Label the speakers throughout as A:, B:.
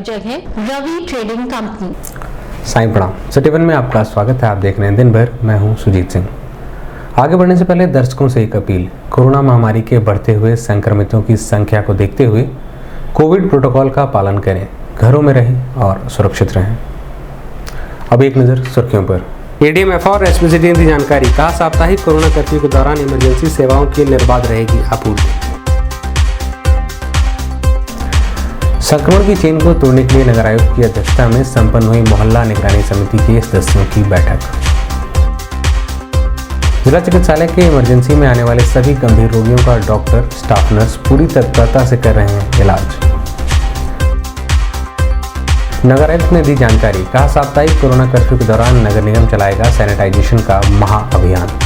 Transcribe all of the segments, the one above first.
A: प्रायोजक है Ravi trading company.
B: Sai प्रणाम। सिटी वन में आपका स्वागत है। आप देख रहे हैं दिन भर। मैं हूं सुजीत सिंह। आगे बढ़ने से पहले दर्शकों से एक अपील। कोरोना महामारी के बढ़ते हुए संक्रमितों की संख्या को देखते हुए कोविड प्रोटोकॉल का पालन करें, घरों में रहें और सुरक्षित रहें। अब एक नज़र सुर्खियों पर। एडीएम और एसपीसीटी ने दी जानकारी। कहा, साप्ताहिक कोरोना कर्फ्यू के दौरान इमरजेंसी सेवाओं की निर्बाध रहेगी आपूर्ति। संक्रमण की चेन को तोड़ने के लिए नगर आयुक्त की अध्यक्षता में संपन्न हुई मोहल्ला निगरानी समिति के सदस्यों की बैठक। जिला चिकित्सालय के इमरजेंसी में आने वाले सभी गंभीर रोगियों का डॉक्टर, स्टाफ नर्स पूरी तत्परता से कर रहे हैं इलाज। नगर आयुक्त ने दी जानकारी। कहा, साप्ताहिक कोरोना कर्फ्यू के दौरान नगर निगम चलाएगा सैनिटाइजेशन का महाअभियान।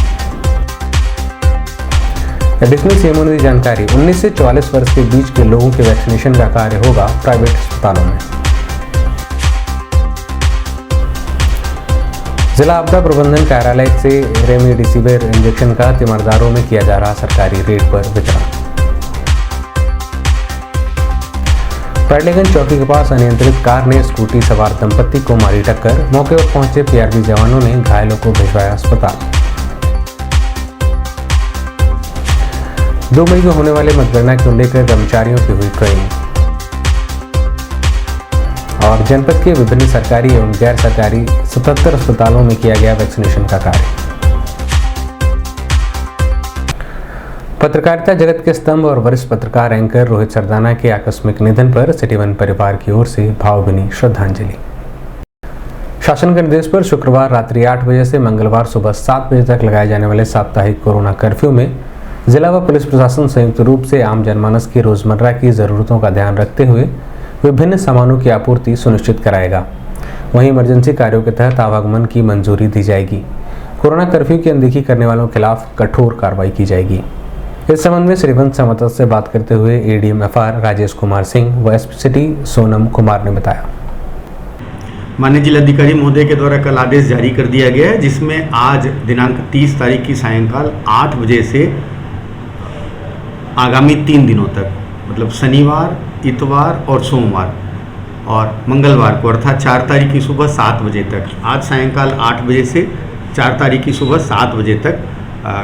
B: एडिशनल सीएमओ ने दी जानकारी। 19 से 44 वर्ष के बीच के लोगों के वैक्सीनेशन का कार्य होगा प्राइवेट अस्पतालों में। जिला आपदा प्रबंधन कार्यालय से रेमडेसिविर इंजेक्शन का तीमारदारों में किया जा रहा सरकारी रेट पर वितरण। पैडलेगंज चौकी के पास अनियंत्रित कार ने स्कूटी सवार दंपत्ति को मारी टक्कर। मौके पर पहुंचे पीआरबी जवानों ने घायलों को भिजवाया अस्पताल। 2 मई को होने वाले मतगणना को लेकर कर्मचारियों की हुई ट्रेनिंग। और जनपद के विभिन्न सरकारी एवं गैर सरकारी 77 अस्पतालों में किया गया वैक्सीनेशन का कार्य। पत्रकारिता जगत के स्तंभ और वरिष्ठ पत्रकार एंकर रोहित सरदाना के आकस्मिक निधन पर सिटी वन परिवार की ओर से भावभीनी श्रद्धांजलि। शासन के निर्देश पर शुक्रवार रात्रि 8 बजे से मंगलवार सुबह 7 बजे तक लगाए जाने वाले साप्ताहिक कोरोना कर्फ्यू में जिला व पुलिस प्रशासन संयुक्त रूप से आम जनमानस की रोजमर्रा की जरूरतों का ध्यान रखते हुए विभिन्न सामानों की आपूर्ति सुनिश्चित कराएगा। वहीं इमरजेंसी कार्यों के तहत आवागमन की मंजूरी दी जाएगी। कोरोना कर्फ्यू की अनदेखी करने वालों के खिलाफ कठोर कार्रवाई की जाएगी। इस संबंध में श्रीवंत संवाददाता से बात करते हुए एडीएम एफआर राजेश कुमार सिंह व एसपी सोनम कुमार ने बताया।
C: माननीय जिलाधिकारी महोदय के द्वारा कल आदेश जारी कर दिया गया है, जिसमें आज दिनांक 30 तारीख की सायंकाल 8 बजे से आगामी 3 दिनों तक, मतलब शनिवार, इतवार और सोमवार और मंगलवार को, अर्थात 4 तारीख की सुबह 7 बजे तक, आज सायंकाल 8 बजे से 4 तारीख की सुबह 7 बजे तक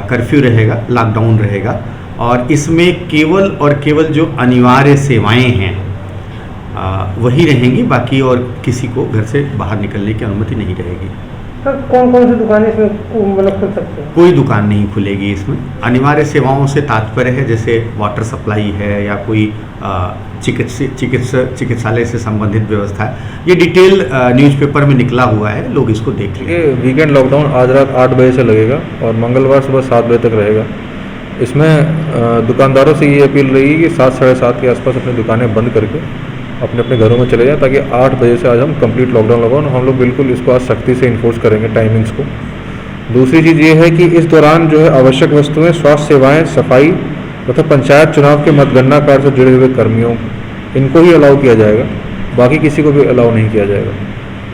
C: कर्फ्यू रहेगा, लॉकडाउन रहेगा। और इसमें केवल और केवल जो अनिवार्य सेवाएं हैं वही रहेंगी, बाकी और किसी को घर से बाहर निकलने की अनुमति नहीं रहेगी।
D: सर, कौन कौन सी दुकानें इसमें मतलब खुल सकती हैं?
C: कोई दुकान नहीं खुलेगी इसमें। अनिवार्य सेवाओं से तात्पर्य है जैसे वाटर सप्लाई है या कोई चिकित्सालय से संबंधित व्यवस्था है। ये डिटेल न्यूज़पेपर में निकला हुआ है, लोग इसको देख लेंगे।
E: ये वीकेंड लॉकडाउन आज रात 8 बजे से लगेगा और मंगलवार सुबह 7 बजे तक रहेगा। इसमें दुकानदारों से ये अपील रहेगी कि 7 साढ़े 7 के आसपास अपनी दुकानें बंद करके अपने अपने घरों में चले जाएं, ताकि 8 बजे से आज हम कंप्लीट लॉकडाउन लगाओ। हम लोग बिल्कुल इसको आज सख्ती से इन्फोर्स करेंगे टाइमिंग्स को। दूसरी चीज़ ये है कि इस दौरान जो है आवश्यक वस्तुएं, स्वास्थ्य सेवाएं, सफाई तथा पंचायत चुनाव के मतगणना कार्य से जुड़े हुए कर्मियों इनको ही अलाउ किया जाएगा, बाकी किसी को भी अलाउ नहीं किया जाएगा।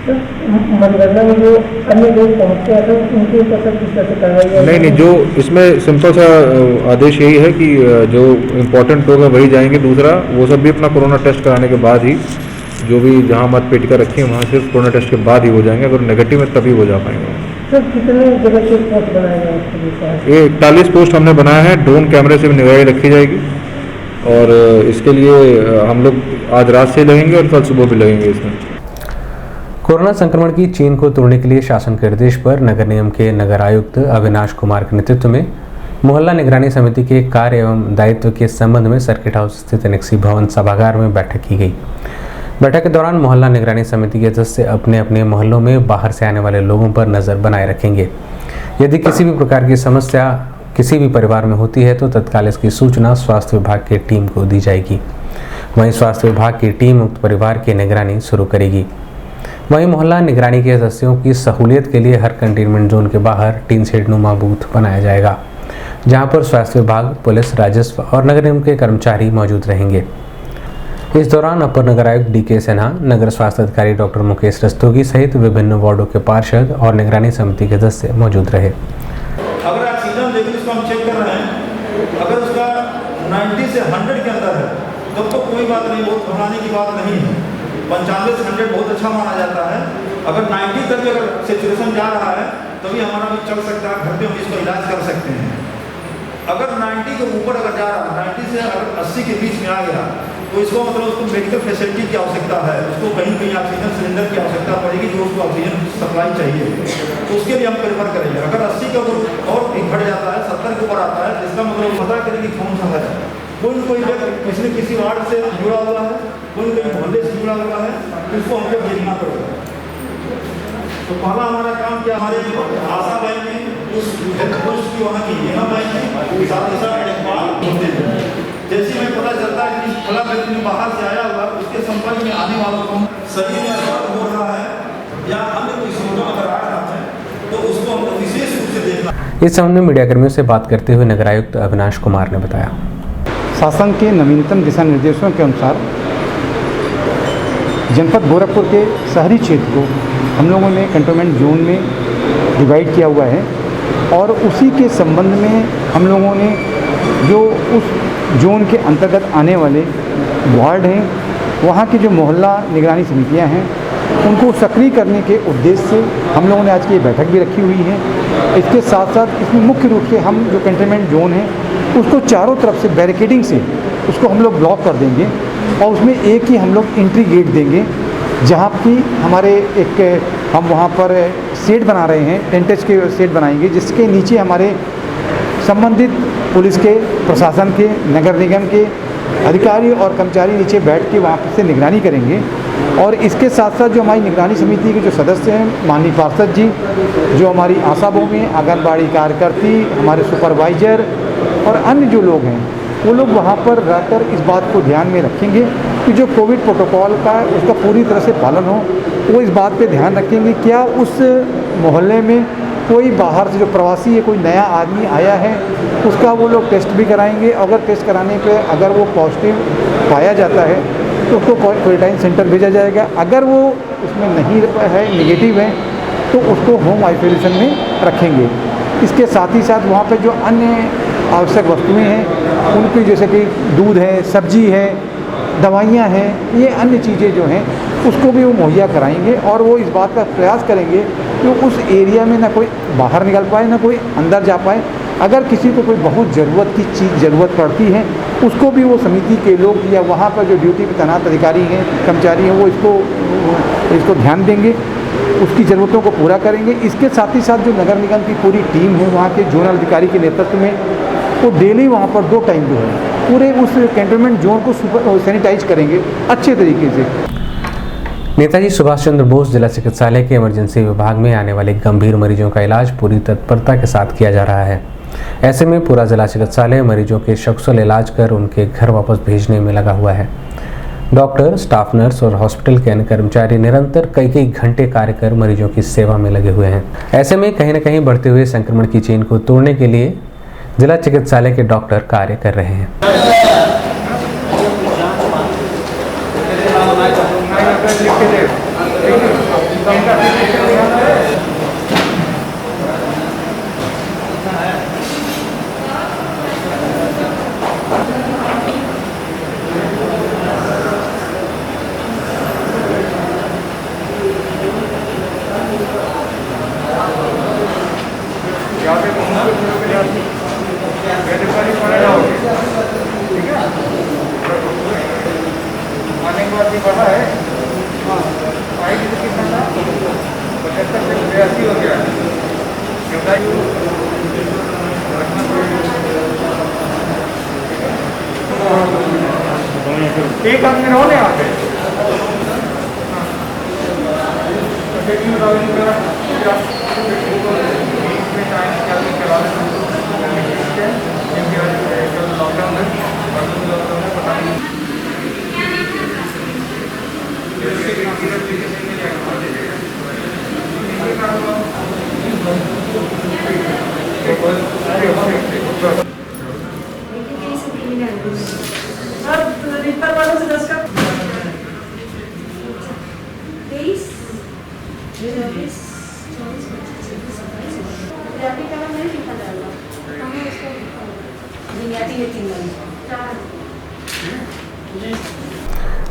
D: मतगणना में जो अन्य लोग पहुँचते हैं उनके ऊपर किस तरह से कार्रवाई?
E: नहीं, जो इसमें सिंपल सा आदेश यही है कि जो इम्पोर्टेंट लोग हैं वही जाएंगे। दूसरा, वो सब भी अपना कोरोना टेस्ट कराने के बाद ही, जो भी जहाँ मतपेटिका रखी है वहाँ सिर्फ कोरोना टेस्ट के बाद ही वो जाएंगे। अगर नेगेटिव है तभी वो जा पाएंगे।
D: सर, कितने जगह से पोस्ट बनाए गए?
E: ये 41 पोस्ट हमने बनाया है। ड्रोन कैमरे से भी निगरानी रखी जाएगी और इसके लिए हम लोग आज रात से लगेंगे और कल सुबह भी लगेंगे इसमें।
B: कोरोना संक्रमण की चेन को तोड़ने के लिए शासन के निर्देश पर नगर निगम के नगर आयुक्त अविनाश कुमार के नेतृत्व में मोहल्ला निगरानी समिति के कार्य एवं दायित्व के संबंध में सर्किट हाउस स्थित एनेक्सी भवन सभागार में बैठक की गई। बैठक के दौरान मोहल्ला निगरानी समिति के सदस्य अपने अपने मोहल्लों में बाहर से आने वाले लोगों पर नजर बनाए रखेंगे। यदि किसी भी प्रकार की समस्या किसी भी परिवार में होती है तो तत्काल इसकी सूचना स्वास्थ्य विभाग की टीम को दी जाएगी। वहीं स्वास्थ्य विभाग की टीम उक्त परिवार की निगरानी शुरू करेगी। वहीं मोहल्ला निगरानी के सदस्यों की सहूलियत के लिए हर कंटेनमेंट जोन के बाहर टीन शेड नुमा बूथ बनाया जाएगा, जहां पर स्वास्थ्य विभाग, पुलिस, राजस्व और नगर निगम के कर्मचारी मौजूद रहेंगे। इस दौरान अपर नगर आयुक्त डीके सिन्हा, नगर स्वास्थ्य अधिकारी डॉक्टर मुकेश रस्तोगी सहित विभिन्न वार्डों के पार्षद और निगरानी समिति के सदस्य मौजूद रहे।
F: अगर ऑक्सीजन लेवल इसको हम चेक कर रहे हैं, अगर उसका 90 से 100 के अंदर है तब तो कोई बात नहीं, बहुत घबराने की बात नहीं है। 95 से 100 बहुत अच्छा माना जाता है। अगर 90 तक अगर सेचुरेशन जा रहा है तभी हमारा भी चल सकता है, घर पे हम इसको इलाज कर सकते हैं। अगर 90 के ऊपर अगर जा रहा है, 90 से अगर 80 के बीच में आ गया तो इसको मतलब उसको मेडिकल फैसिलिटी की आवश्यकता है, उसको कहीं कहीं ऑक्सीजन सिलेंडर की आवश्यकता पड़ेगी जो उसको ऑक्सीजन सप्लाई चाहिए, तो उसके लिए हम प्रेफर करेंगे। अगर 80 का और भी घट जाता है, 70 के ऊपर आता है, जिसका मतलब पता करेंगे कौन सा है, कोई व्यक्ति किसी वार्ड से जुड़ा हुआ है, कोई मोहल्ले से जुड़ा हुआ है, तो इसको हमको भेजना पड़ेगा। तो पहला हमारा काम क्या, हमारे आशा बैंक में उस की वहाँ की बैंक में जैसे में पता चलता है कि फला व्यक्ति बाहर से आया हुआ, उसके संपर्क में आने वालों को शरीर में असर हो रहा है या अन्य कोई सिम्टम अगर आ रहा है तो उसको हमको विशेष रूप से देखना।
B: इस संबंध में मीडियाकर्मियों से बात करते हुए नगर आयुक्त अविनाश कुमार ने बताया,
G: शासन के नवीनतम दिशा निर्देशों के अनुसार जनपद गोरखपुर के शहरी क्षेत्र को हम लोगों ने कंटोनमेंट जोन में डिवाइड किया हुआ है और उसी के संबंध में हम लोगों ने जो उस जोन के अंतर्गत आने वाले वार्ड हैं, वहाँ की जो मोहल्ला निगरानी समितियाँ हैं, उनको सक्रिय करने के उद्देश्य से हम लोगों ने आज की ये बैठक भी रखी हुई है। इसके साथ साथ इसमें मुख्य रूप से हम जो कंटेनमेंट जोन है उसको चारों तरफ से बैरिकेडिंग से उसको हम लोग ब्लॉक कर देंगे और उसमें एक ही हम लोग एंट्री गेट देंगे, जहाँ की हमारे हम वहाँ पर शेड बना रहे हैं, टेंटेज के शेड बनाएंगे, जिसके नीचे हमारे संबंधित पुलिस के, प्रशासन के, नगर निगम के अधिकारी और कर्मचारी नीचे बैठ के वहाँ से निगरानी करेंगे। और इसके साथ साथ जो हमारी निगरानी समिति के जो सदस्य हैं, माननीय पार्षद जी, जो हमारी आशा बहुएं, आंगनबाड़ी कार्यकर्ती, हमारे सुपरवाइजर और अन्य जो लोग हैं, वो लोग वहाँ पर रहकर इस बात को ध्यान में रखेंगे कि जो कोविड प्रोटोकॉल का उसका पूरी तरह से पालन हो। वो इस बात पे ध्यान रखेंगे क्या उस मोहल्ले में कोई बाहर से जो प्रवासी है, कोई नया आदमी आया है, उसका वो लोग टेस्ट भी कराएंगे। अगर टेस्ट कराने पे अगर वो पॉजिटिव पाया जाता है तो उसको क्वारंटाइन सेंटर भेजा जाएगा। अगर वो उसमें नहीं है, नेगेटिव है, तो उसको होम आइसोलेशन में रखेंगे। इसके साथ ही साथ वहाँ पे जो अन्य आवश्यक वस्तुएं हैं उनकी, जैसे कि दूध है, सब्जी है, दवाइयाँ हैं, ये अन्य चीज़ें जो हैं उसको भी वो मुहैया कराएंगे। और वो इस बात का प्रयास करेंगे कि उस एरिया में ना कोई बाहर निकल पाए, ना कोई अंदर जा पाए। अगर किसी को कोई बहुत ज़रूरत की चीज़ ज़रूरत पड़ती है, उसको भी वो समिति के लोग या वहाँ पर जो ड्यूटी पे तैनात अधिकारी हैं, कर्मचारी हैं, वो इसको ध्यान देंगे, उसकी ज़रूरतों को पूरा करेंगे। इसके साथ ही साथ जो नगर निगम की पूरी टीम है, वहाँ के जोनल अधिकारी के नेतृत्व में, वो डेली वहाँ पर 2 टाइम जो है पूरे उस कंटेनमेंट जोन को सैनिटाइज करेंगे अच्छे तरीके से।
B: नेताजी सुभाष चंद्र बोस जिला चिकित्सालय के इमरजेंसी विभाग में आने वाले गंभीर मरीजों का इलाज पूरी तत्परता के साथ किया जा रहा है। ऐसे में पूरा जिला चिकित्सालय मरीजों के सकुशल इलाज कर उनके घर वापस भेजने में लगा हुआ है। डॉक्टर, स्टाफ नर्स और हॉस्पिटल के अन्य कर्मचारी निरंतर कई घंटे कार्य कर मरीजों की सेवा में लगे हुए हैं। ऐसे में कहीं न कहीं बढ़ते हुए संक्रमण की चेन को तोड़ने के लिए जिला चिकित्सालय के डॉक्टर कार्य कर रहे हैं।
G: एक आदमी रहो यहाँ पे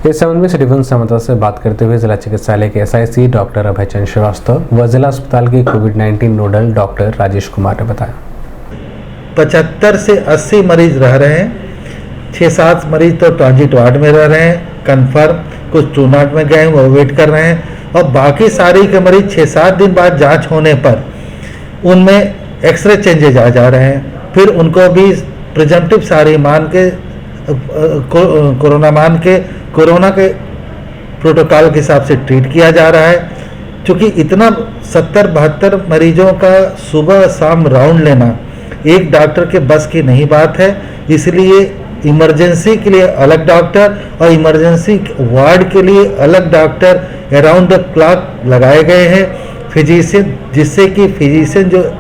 B: इस संबंध में सिटीवन संवाददाता से बात करते हुए जिला चिकित्सालय के SIC डॉक्टर अभय चंद्र श्रीवास्तव व जिला अस्पताल के कोविड-19 नोडल डॉक्टर राजेश कुमार ने बताया।
H: 75 से 80 मरीज रह रहे हैं। 6-7 मरीज तो ट्रांजिट वार्ड में रह रहे हैं कन्फर्म, कुछ ट्रू नॉट में गए वो वेट कर रहे हैं, और बाकी सारे के मरीज 6-7 दिन बाद जांच होने पर उनमें एक्सरे चेंजेज आ जा रहे हैं। फिर उनको भी प्रिजम्पटिव सारी मान के कोरोना के प्रोटोकॉल के हिसाब से ट्रीट किया जा रहा है। क्योंकि इतना 70-72 मरीजों का सुबह शाम राउंड लेना एक डॉक्टर के बस की नहीं बात है, इसलिए इमरजेंसी के लिए अलग डॉक्टर और इमरजेंसी वार्ड के लिए अलग डॉक्टर अराउंड द क्लॉक लगाए गए हैं फिजिशियन, जिससे कि फिजिशियन जो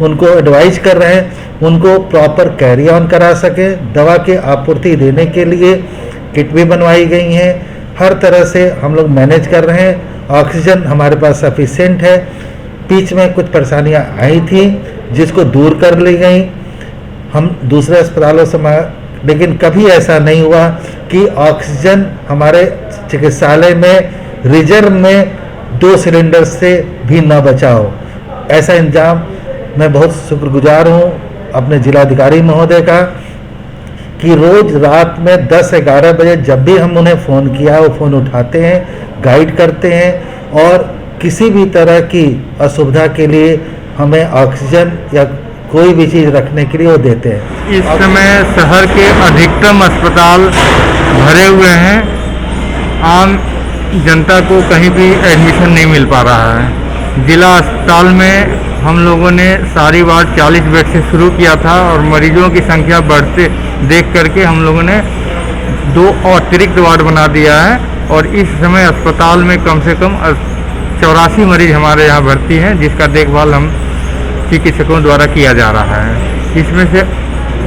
H: उनको एडवाइज कर रहे हैं उनको प्रॉपर कैरी ऑन करा सके। दवा की आपूर्ति देने के लिए किट भी बनवाई गई हैं। हर तरह से हम लोग मैनेज कर रहे हैं। ऑक्सीजन हमारे पास सफिशिएंट है। बीच में कुछ परेशानियां आई थी जिसको दूर कर ली गई हम दूसरे अस्पतालों से, लेकिन कभी ऐसा नहीं हुआ कि ऑक्सीजन हमारे चिकित्सालय में रिजर्व में 2 सिलेंडर से भी न बचा हो। ऐसा इंतजाम मैं बहुत शुक्रगुजार हूँ अपने जिलाधिकारी महोदय का कि रोज रात में 10-11 बजे जब भी हम उन्हें फ़ोन किया वो फ़ोन उठाते हैं, गाइड करते हैं और किसी भी तरह की असुविधा के लिए हमें ऑक्सीजन या कोई भी चीज़ रखने के लिए वो देते हैं।
I: इस समय शहर के अधिकतम अस्पताल भरे हुए हैं। आम जनता को कहीं भी एडमिशन नहीं मिल पा रहा है। जिला अस्पताल में हम लोगों ने सारी वार्ड 40 बेड से शुरू किया था और मरीजों की संख्या बढ़ते देख करके हम लोगों ने 2 अतिरिक्त वार्ड बना दिया है और इस समय अस्पताल में कम से कम 84 मरीज हमारे यहाँ भर्ती हैं, जिसका देखभाल हम चिकित्सकों द्वारा किया जा रहा है। इसमें से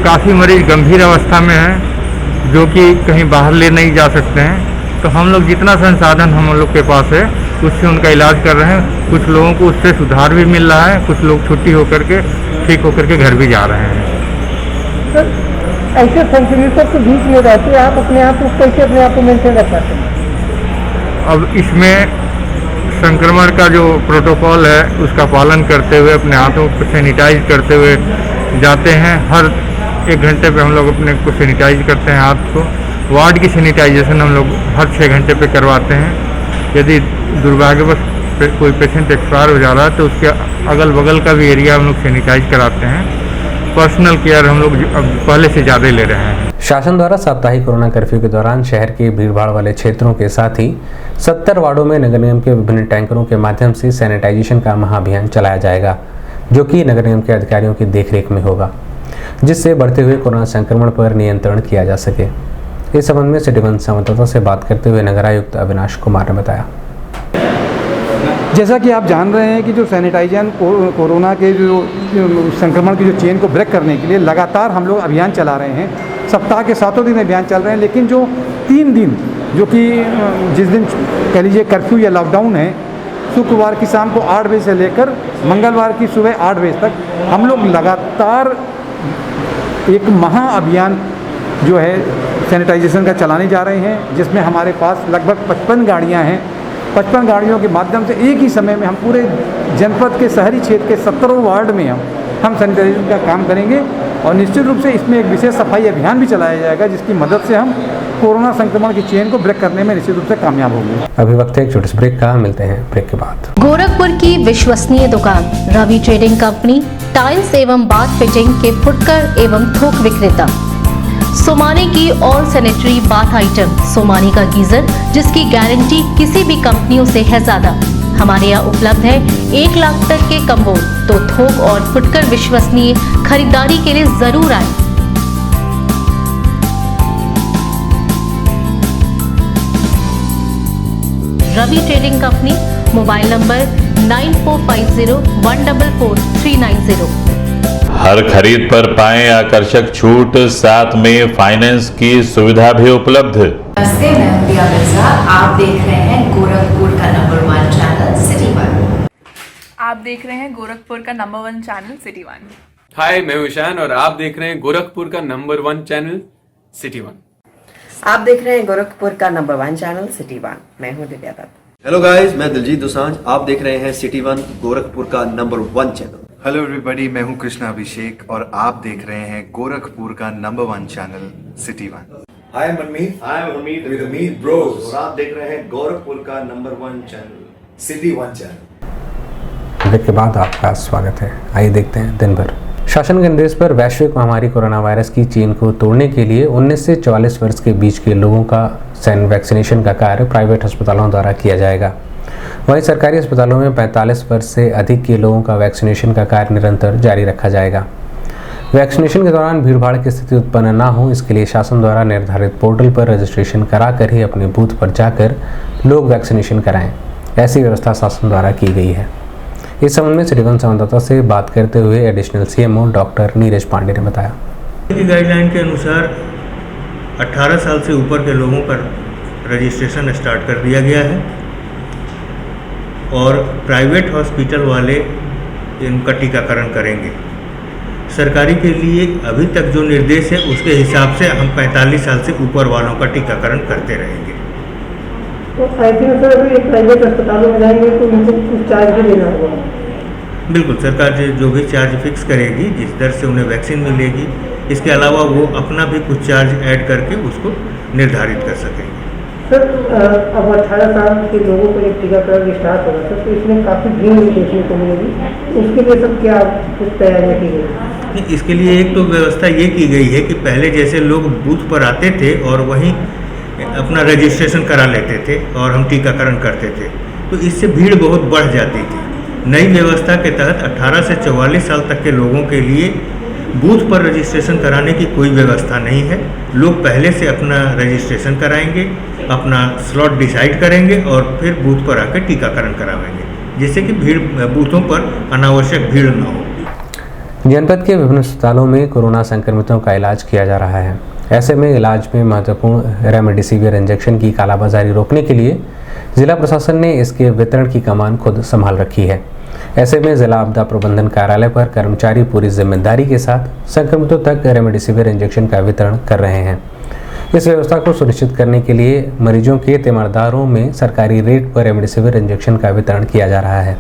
I: काफ़ी मरीज गंभीर अवस्था में हैं जो कि कहीं बाहर ले नहीं जा सकते हैं, तो हम लोग जितना संसाधन हम लोग के पास है उससे उनका इलाज कर रहे हैं। कुछ लोगों को उससे सुधार भी मिल रहा है, कुछ लोग छुट्टी होकर के ठीक होकर के घर भी जा रहे हैं।
D: सर, ऐसे संक्रमितों के बीच में रहते आप अपने आप को कैसे अपने आप को मेंटेन रख पाते हैं?
I: अब इसमें संक्रमण का जो प्रोटोकॉल है उसका पालन करते हुए अपने हाथों को सैनिटाइज करते हुए जाते हैं। हर 1 घंटे पे हम लोग अपने को सैनिटाइज करते हैं हाथ को। वार्ड की सैनिटाइजेशन हम लोग हर 6 घंटे पे करवाते हैं। यदि दुर्भाग्यवश कोई पेशेंट एक्सपायर हो जा रहा है तो उसके अगल बगल का भी एरिया हम लोग सैनिटाइज कराते हैं। पर्सनल केयर हम लोग अब पहले से ज़्यादा ले रहे हैं।
B: शासन द्वारा साप्ताहिक कोरोना कर्फ्यू के दौरान शहर के भीड़भाड़ वाले क्षेत्रों के साथ ही 70 वार्डों में नगर निगम के विभिन्न टैंकरों के माध्यम से सैनिटाइजेशन का महाअभियान चलाया जाएगा, जो कि नगर निगम के अधिकारियों की देखरेख में होगा, जिससे बढ़ते हुए कोरोना संक्रमण पर नियंत्रण किया जा सके। इस संबंध में सिटीवन संवाददाता से बात करते हुए नगर आयुक्त अविनाश कुमार ने बताया।
G: जैसा कि आप जान रहे हैं कि जो सैनिटाइजेशन कोरोना के जो संक्रमण की जो चेन को ब्रेक करने के लिए लगातार हम लोग अभियान चला रहे हैं। सप्ताह के 7 दिन अभियान चल रहे हैं, लेकिन जो 3 दिन जो कि जिस दिन कह लीजिए कर्फ्यू या लॉकडाउन है, शुक्रवार की शाम को 8 बजे से लेकर मंगलवार की सुबह 8 बजे तक हम लोग लगातार एक महाअभियान जो है सैनिटाइजेशन का चलाने जा रहे हैं, जिसमें हमारे पास लगभग 55 गाड़ियाँ हैं। 55 गाड़ियों के माध्यम से एक ही समय में हम पूरे जनपद के शहरी क्षेत्र के 17 वार्ड में हम सैनिटाइजेशन का काम करेंगे और निश्चित रूप से इसमें एक विशेष सफाई अभियान भी चलाया जाएगा, जिसकी मदद से हम कोरोना संक्रमण की चेन को ब्रेक करने में निश्चित रूप से कामयाब होंगे।
B: अभी वक्त है एक छोटे से ब्रेक का, मिलते हैं ब्रेक के बाद।
A: गोरखपुर की विश्वसनीय दुकान रवि ट्रेडिंग कंपनी टाइल्स एवं बाथ फिटिंग के फुटकर एवं थोक विक्रेता। सोमानी की all sanitary bath item, Somani का गीजर जिसकी गारंटी किसी भी कंपनियों से है ज्यादा। हमारे यहाँ उपलब्ध है 1 लाख तक के कम्बोर्ड। तो थोक और फुटकर विश्वसनीय खरीदारी के लिए जरूर आए। Ravi trading company, mobile number 9450144390।
J: हर खरीद पर पाएं आकर्षक छूट, साथ में फाइनेंस की सुविधा भी उपलब्ध।
K: नमस्ते, मैं प्रिया मिर्जा। आप देख रहे हैं गोरखपुर का नंबर 1 चैनल सिटी 1।
L: आप देख रहे हैं गोरखपुर का नंबर 1 चैनल सिटी 1।
M: हाय, मैं ईशान और आप देख रहे हैं गोरखपुर का नंबर 1 चैनल सिटी 1। आप देख रहे हैं गोरखपुर का नंबर 1 चैनल सिटी 1। मैं हूं दिव्या दत्त।
N: हेलो गाइस, मैं दिलजीत दोसांझ। आप देख रहे हैं सिटी 1 गोरखपुर का नंबर 1 चैनल।
O: हेलो एवरीबॉडी, मैं हूं कृष्णा अभिषेक और आप देख रहे हैं गोरखपुर का number 1 channel city 1।
F: Hi Manmeet, with Amit bros, और आप देख रहे हैं गोरखपुर का number 1 channel city 1 channel.
B: Break के बाद आपका स्वागत है। आइए देखते हैं दिन भर। शासन के निर्देश पर वैश्विक महामारी कोरोना वायरस की चेन को तोड़ने के लिए 19 से 44 वर्ष के बीच के लोगों का वैक्सीनेशन का कार्य प्राइवेट अस्पतालों द्वारा किया जाएगा। वहीं सरकारी अस्पतालों में 45 वर्ष से अधिक के लोगों का वैक्सीनेशन का कार्य निरंतर जारी रखा जाएगा। वैक्सीनेशन के दौरान भीड़भाड़ की स्थिति उत्पन्न न हो, इसके लिए शासन द्वारा निर्धारित पोर्टल पर रजिस्ट्रेशन कराकर ही अपने बूथ पर जाकर लोग वैक्सीनेशन कराएं। ऐसी व्यवस्था शासन द्वारा की गई है। इस संबंध में सिटी 1 संवाददाता से बात करते हुए additional CMO doctor Neeraj Pandey ने बताया।
I: गाइडलाइन के अनुसार 18 साल से ऊपर के लोगों का रजिस्ट्रेशन स्टार्ट कर दिया गया है और प्राइवेट हॉस्पिटल वाले इनका टीकाकरण करेंगे। सरकारी के लिए अभी तक जो निर्देश है उसके हिसाब से हम 45 साल से ऊपर वालों का टीकाकरण करते रहेंगे।
D: तो ऐसे में सर अभी प्राइवेट अस्पतालों में जाएंगे तो उनको कुछ चार्ज भी देना होगा?
I: बिल्कुल, सरकार जो भी चार्ज फिक्स करेगी, जिस दर से उन्हें वैक्सीन मिलेगी, इसके अलावा वो अपना भी कुछ चार्ज ऐड करके उसको निर्धारित कर सकेंगे।
D: सर अब 18 साल के लोगों को एक टीकाकरण स्टार्ट होगा सर, तो इसमें काफ़ी भीड़ देखने को मिलेगी, उसके लिए सब क्या कुछ तैयारियाँ की गई?
I: इसके लिए एक तो व्यवस्था ये की गई है कि पहले जैसे लोग बूथ पर आते थे और वहीं अपना रजिस्ट्रेशन करा लेते थे और हम टीकाकरण करते थे, तो इससे भीड़ बहुत बढ़ जाती थी। नई व्यवस्था के तहत 18 से 44 साल तक के लोगों के लिए बूथ पर रजिस्ट्रेशन कराने की कोई व्यवस्था नहीं है। लोग पहले से अपना रजिस्ट्रेशन कराएंगे, अपना स्लॉट डिसाइड करेंगे और फिर बूथ पर आकर टीकाकरण कराएंगे, जिससे कि भीड़ बूथों पर अनावश्यक भीड़ न हो।
B: जनपद के विभिन्न अस्पतालों में कोरोना संक्रमितों का इलाज किया जा रहा है। ऐसे में इलाज में महत्वपूर्ण रेमडेसिविर इंजेक्शन की कालाबाजारी रोकने के लिए जिला प्रशासन ने इसके वितरण की कमान खुद संभाल रखी है। ऐसे में जिला आपदा प्रबंधन कार्यालय पर कर्मचारी पूरी जिम्मेदारी के साथ संक्रमितों तक रेमडेसिविर इंजेक्शन का वितरण कर रहे हैं। इस व्यवस्था को सुनिश्चित करने के लिए मरीजों के तीमारदारों में सरकारी रेट पर रेमडेसिविर इंजेक्शन का वितरण किया जा रहा है।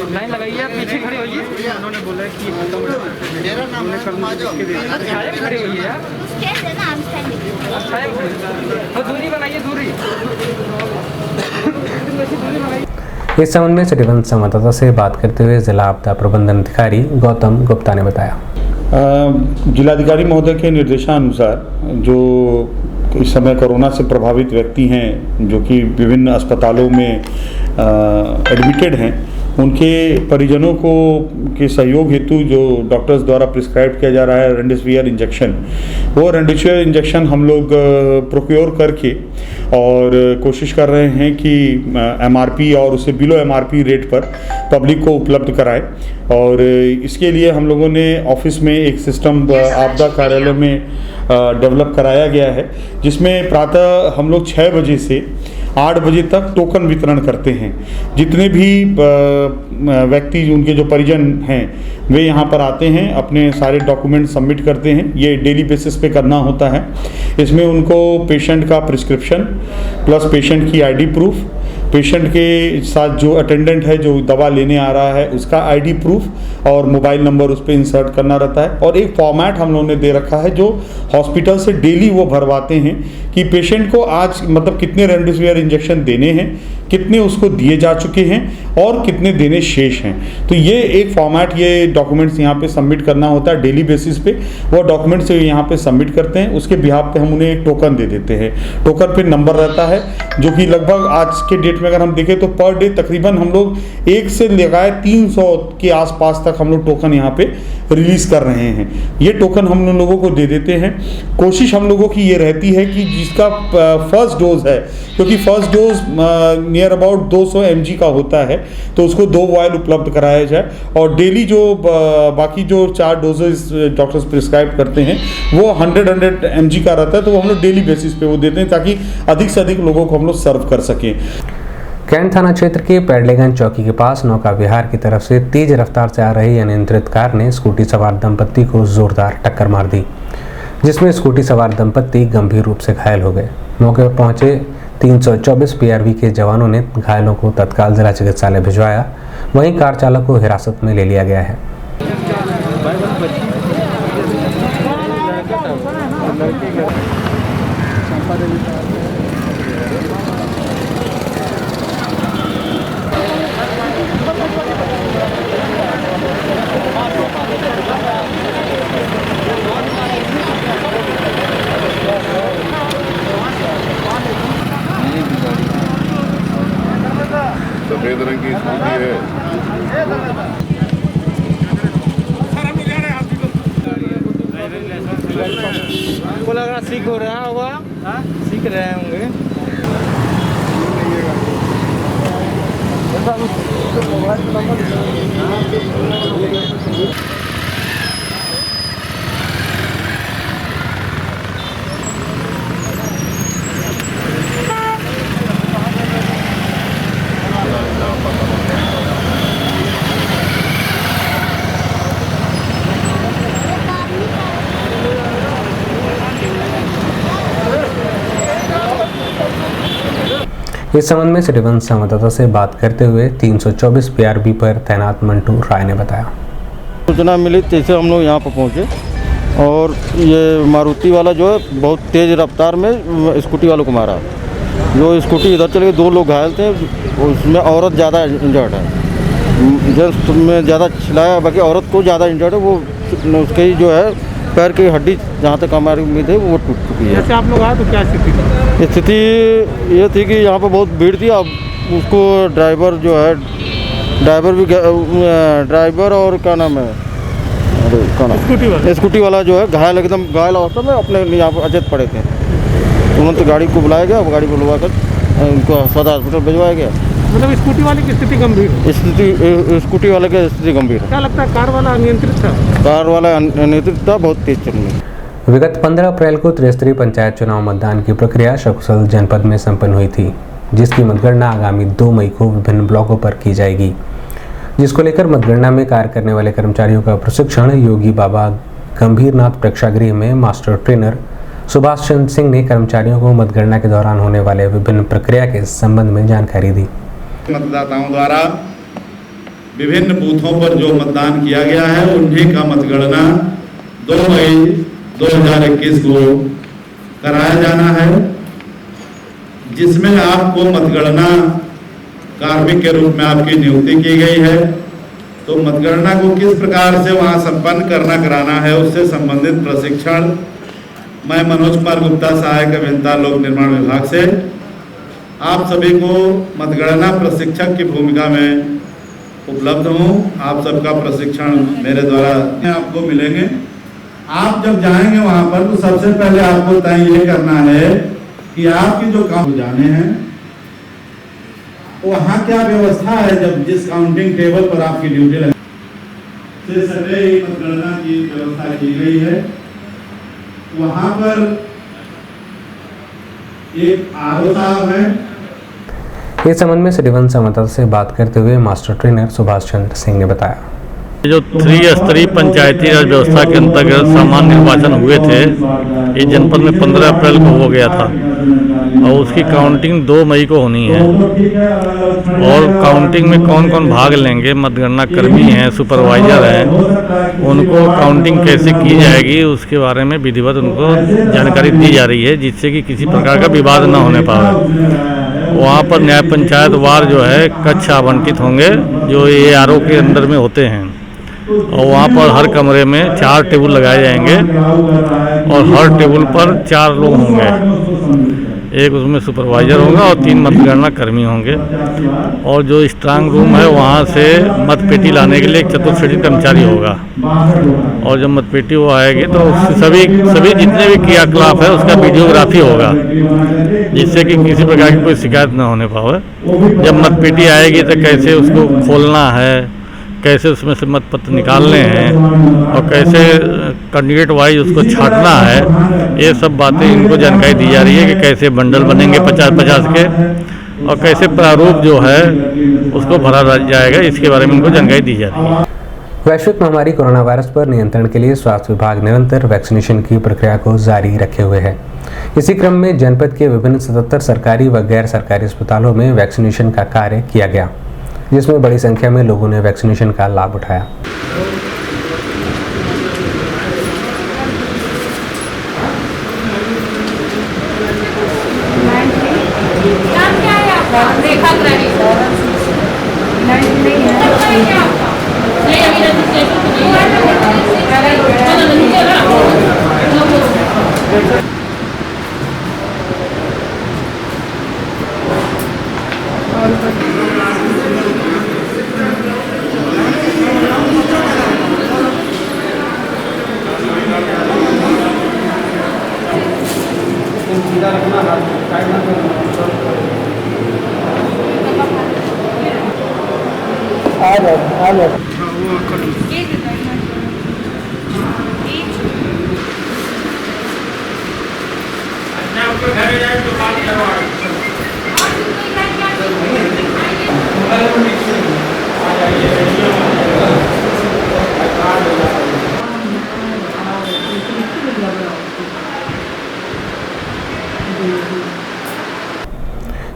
P: लाइन लगाइए, आप पीछे खड़े होइए। उन्होंने बोला कि मेरा नाम खड़े होइए यार, तो दूरी बनाइए, दूरी।
B: इस संबंध में सिटी 1 संवाददाता से बात करते हुए जिला आपदा प्रबंधन अधिकारी गौतम गुप्ता ने बताया।
G: जिलाधिकारी महोदय के निर्देशानुसार जो इस समय कोरोना से प्रभावित व्यक्ति हैं जो कि विभिन्न अस्पतालों में एडमिटेड हैं, उनके परिजनों को के सहयोग हेतु जो डॉक्टर्स द्वारा प्रिस्क्राइब किया जा रहा है रेमडेसिविर इंजेक्शन, वो रेमडेसिविर इंजेक्शन हम लोग प्रोक्योर करके और कोशिश कर रहे हैं कि एमआरपी और उससे बिलो एमआरपी रेट पर पब्लिक को उपलब्ध कराएं। और इसके लिए हम लोगों ने ऑफिस में एक सिस्टम आपदा कार्यालय में डेवलप कराया गया है, जिसमें प्रातः हम लोग 6 बजे से 8 बजे तक टोकन वितरण करते हैं। जितने भी व्यक्ति उनके जो परिजन हैं वे यहाँ पर आते हैं, अपने सारे डॉक्यूमेंट सबमिट करते हैं। ये डेली बेसिस पे करना होता है। इसमें उनको पेशेंट का प्रिस्क्रिप्शन प्लस पेशेंट की आईडी प्रूफ
Q: पेशेंट के साथ जो अटेंडेंट है जो दवा लेने आ रहा है उसका आईडी प्रूफ और मोबाइल नंबर उस पर इंसर्ट करना रहता है। और एक फॉर्मेट हम लोगों ने दे रखा है जो हॉस्पिटल से डेली वो भरवाते हैं कि पेशेंट को आज मतलब कितने रेमडेसिविर इंजेक्शन देने हैं, कितने उसको दिए जा चुके हैं और कितने देने शेष हैं। तो ये एक फॉर्मेट, ये डॉक्यूमेंट्स यहाँ पे सबमिट करना होता है डेली बेसिस पे। वो डॉक्यूमेंट्स यहाँ पे सबमिट करते हैं, उसके बिहाफ पे हम उन्हें एक टोकन दे देते हैं। टोकन पे नंबर रहता है जो कि लगभग आज के डेट में अगर हम देखें तो पर डे तकरीबन हम लोग 1 से लगाए 300 के आसपास तक हम लोग टोकन यहाँ पे रिलीज कर रहे हैं। ये टोकन हम लोगों को दे देते हैं। कोशिश हम लोगों की ये रहती है कि जिसका फर्स्ट डोज है, क्योंकि first dose near about 200 mg का होता है, तो उसको 2 वायल उपलब्ध कराया जाए। और डेली जो बाकी जो 4 डोजेस डॉक्टर्स प्रिस्क्राइब करते हैं वो 100 mg का रहता है, तो वो हम लोग डेली बेसिस पे वो देते हैं ताकि अधिक से अधिक लोगों को हम लोग सर्व कर सकें।
B: कैंट थाना क्षेत्र के पैडलेगंज चौकी के पास नौका विहार की तरफ से तेज रफ्तार से आ रही अनियंत्रित कार ने स्कूटी सवार दंपत्ति को जोरदार टक्कर मार दी, जिसमें स्कूटी सवार दंपत्ति गंभीर रूप से घायल हो गए। मौके पर पहुंचे 324 PRV के जवानों ने घायलों को तत्काल जिला चिकित्सालय भिजवाया। वहीं कार चालक को हिरासत में ले लिया गया है।
R: सफेद रंग की स्कूटी है।
P: को लग रहा सीख हो रहा होगा, सीख रहे होंगे।
B: इस संबंध में सिटीवन संवाददाता से बात करते हुए 324 PRV पर तैनात मंटू राय ने बताया।
S: सूचना मिली जैसे हम लोग यहाँ पर पहुँचे और ये मारुति वाला जो है बहुत तेज़ रफ्तार में स्कूटी वालों को मारा। जो स्कूटी इधर चले गए, 2 लोग घायल थे, उसमें औरत ज़्यादा इंजर्ड है। जेंट्स में ज़्यादा छिलाया, बाकी औरत को ज़्यादा इंजर्ड है। वो उसके जो है पैर की हड्डी जहाँ तक हमारी उम्मीद है वो टूट चुकी है।
P: जैसे आप लोग आए तो क्या स्थिति थी?
S: स्थिति ये थी कि यहाँ पर बहुत भीड़ थी। अब उसको ड्राइवर जो है, ड्राइवर और क्या नाम है, अरे क्या नाम, स्कूटी वाला जो है घायल, एकदम घायल अवस्था में अपने यहाँ पर अचेत पड़े थे। तुरंत गाड़ी को बुलाया गया, गाड़ी को बुलवा कर उनको सदर हॉस्पिटल भिजवाया गया।
P: मतलब स्कूटी वाले की स्थिति गंभीर है?
S: स्कूटी वाले की स्थिति गंभीर है।
P: क्या लगता है कार वाला अनियंत्रित था?
S: कार वाला अनियंत्रित था, बहुत तेज चल रही।
B: विगत 15 अप्रैल को त्रिस्तरीय पंचायत चुनाव मतदान की प्रक्रिया सकुशल जनपद में संपन्न हुई थी, जिसकी मतगणना आगामी 2 मई को विभिन्न ब्लॉकों पर की जाएगी, जिसको लेकर मतगणना में कार्य करने वाले कर्मचारियों का प्रशिक्षण योगी बाबा गंभीरनाथ प्रेक्षागृह में मास्टर ट्रेनर सुभाष चंद्र सिंह ने कर्मचारियों को मतगणना के दौरान होने वाले विभिन्न प्रक्रिया के संबंध में जानकारी दी।
T: मतदाताओं द्वारा विभिन्न बूथों पर जो मतदान किया गया है उन्हीं का मतगणना 2 मई 2021 को कराया जाना है, जिसमें आपको मतगणना कार्मिक के रूप में आपकी नियुक्ति की गई है। तो मतगणना को किस प्रकार से वहां संपन्न कराना है उससे संबंधित प्रशिक्षण मैं मनोज कुमार गुप्ता, सहायक अभियंता लोक निर्माण विभाग से आप सभी को मतगणना प्रशिक्षक की भूमिका में उपलब्ध हूँ। आप सबका प्रशिक्षण मेरे द्वारा आपको मिलेंगे। आप जब जाएंगे वहाँ पर तो सबसे पहले आपको तय ये करना है कि आपकी जो काम जाने हैं वहाँ क्या व्यवस्था है। जब जिस काउंटिंग टेबल पर आपकी ड्यूटी लगे से सटे मतगणना की व्यवस्था की गई है, वहाँ पर एक आरओ साहब है।
B: इस संबंध में सिटीवन संवाददाता से बात करते हुए मास्टर ट्रेनर सुभाष चंद्र सिंह ने बताया।
U: जो त्रिस्तरीय पंचायती राज व्यवस्था के अंतर्गत सामान्य निर्वाचन हुए थे, ये जनपद में 15 अप्रैल को हो गया था। और उसकी काउंटिंग 2 मई को होनी है। और काउंटिंग में कौन कौन भाग लेंगे, मतगणना कर्मी हैं, सुपरवाइज़र हैं, उनको काउंटिंग कैसे की जाएगी उसके बारे में विधिवत उनको जानकारी दी जा रही है, जिससे कि किसी प्रकार का विवाद न होने पाए। वहाँ पर न्याय पंचायत वार जो है कक्ष आवंटित होंगे जो ARO के अंदर में होते हैं, और वहाँ पर हर कमरे में 4 टेबल लगाए जाएंगे और हर टेबल पर 4 लोग होंगे। एक उसमें सुपरवाइज़र होगा और 3 मतगणना कर्मी होंगे। और जो स्ट्रांग रूम है वहाँ से मतपेटी लाने के लिए एक चतुर्थ कर्मचारी होगा, और जब मतपेटी वो आएगी तो सभी जितने भी क्रियाकलाप है उसका वीडियोग्राफी होगा, जिससे कि किसी प्रकार की कोई शिकायत ना होने पाए। जब मतपेटी आएगी तो कैसे उसको खोलना है, कैसे उसमें से मतपत्र निकालने हैं और कैसे कैंडिडेट वाइज उसको छांटना है, ये सब बातें इनको जानकारी दी जा रही है कि कैसे बंडल बनेंगे 50-50 के और कैसे प्रारूप जो है उसको भरा जाएगा, इसके बारे में इनको जानकारी दी जा रही है।
B: वैश्विक महामारी कोरोना वायरस पर नियंत्रण के लिए स्वास्थ्य विभाग निरंतर वैक्सीनेशन की प्रक्रिया को जारी रखे हुए है। इसी क्रम में जनपद के विभिन्न 77 सरकारी व गैर सरकारी अस्पतालों में वैक्सीनेशन का कार्य किया गया, जिसमें बड़ी संख्या में लोगों ने वैक्सीनेशन का लाभ उठाया।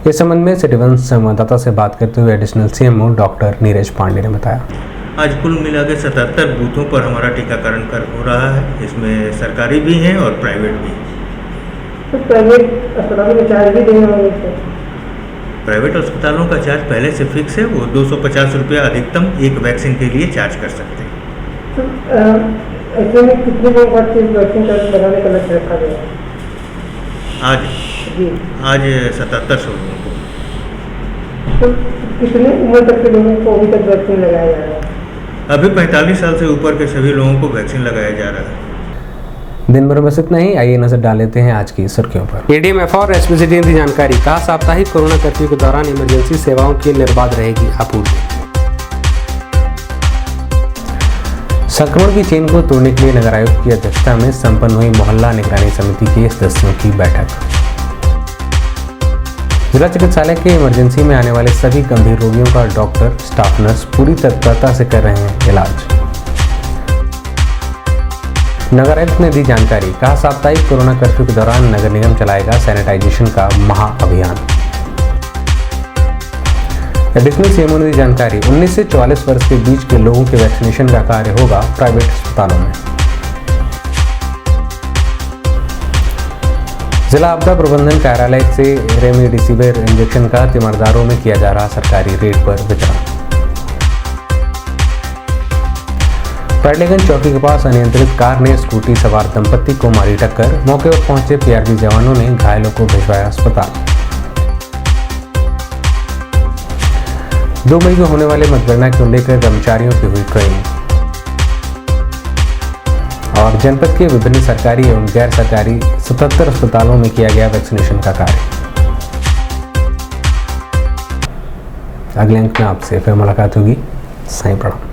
B: इस संबंध में सिटी वन संवाददाता से बात करते हुए additional CMO doctor Neeraj Pandey ने बताया।
C: आज कुल मिला के 77 बूथों पर हमारा टीकाकरण हो रहा है। इसमें सरकारी भी हैं और प्राइवेट भी।
D: तो प्राइवेट अस्पतालों में चार्ज भी देना होगा?
C: प्राइवेट अस्पतालों का चार्ज पहले से फिक्स है, वो 250 रुपया अधिकतम एक वैक्सीन के लिए चार्ज कर सकते हैं।
D: तो ऐसे में कितने लोग वैक्सीन लगाने का लक्ष्य रखा गया?
C: आज 7700 लोगों को।
D: तो कितने उम्र तक के लोगों को अभी तक वैक्सीन लगाया जा रहा है?
C: अभी 45 साल से ऊपर के सभी लोगों को वैक्सीन लगाया जा रहा है।
B: दिन भर में बस इतना ही। आइए नजर डाल लेते हैं आज की सुर्खियों पर। ADMF और SPCT की जानकारी। कहा साप्ताहिक कोरोना कर्फ्यू के दौरान इमरजेंसी सेवाओं की निर्बाध रहेगी आपूर्ति। संक्रमण की चेन को तोड़ने के लिए नगर आयुक्त की अध्यक्षता में संपन्न हुई मोहल्ला निगरानी समिति के सदस्यों की बैठक। जिला चिकित्सालय के इमरजेंसी में आने वाले सभी गंभीर रोगियों का डॉक्टर, स्टाफ नर्स पूरी तत्परता से कर रहे हैं इलाज। नगर आयुक्त ने दी जानकारी। कहा साप्ताहिक कोरोना कर्फ्यू के दौरान नगर निगम चलाएगा सैनिटाइजेशन का महाअभियान। एडिशनल CMO ने दी जानकारी। 19 से 44 वर्ष के बीच के लोगों के वैक्सीनेशन का कार्य होगा प्राइवेट अस्पतालों में। जिला आपदा प्रबंधन कार्यालय से रेमडेसिविर इंजेक्शन का तीमारदारों में किया जा रहा सरकारी रेट पर वितरण। पैडलेगंज चौकी के पास अनियंत्रित कार ने स्कूटी सवार दंपत्ति को मारी टक्कर। मौके पर पहुंचे PRB जवानों ने घायलों को भिजवाया अस्पताल। 2 मई को होने वाले मतगणना को लेकर कर्मचारियों की हुई ट्रेनिंग। और जनपद के विभिन्न सरकारी एवं गैर सरकारी 77 अस्पतालों में किया गया वैक्सीनेशन का कार्य। अगले अंक में आपसे फिर मुलाकात होगी। साईं प्रणाम।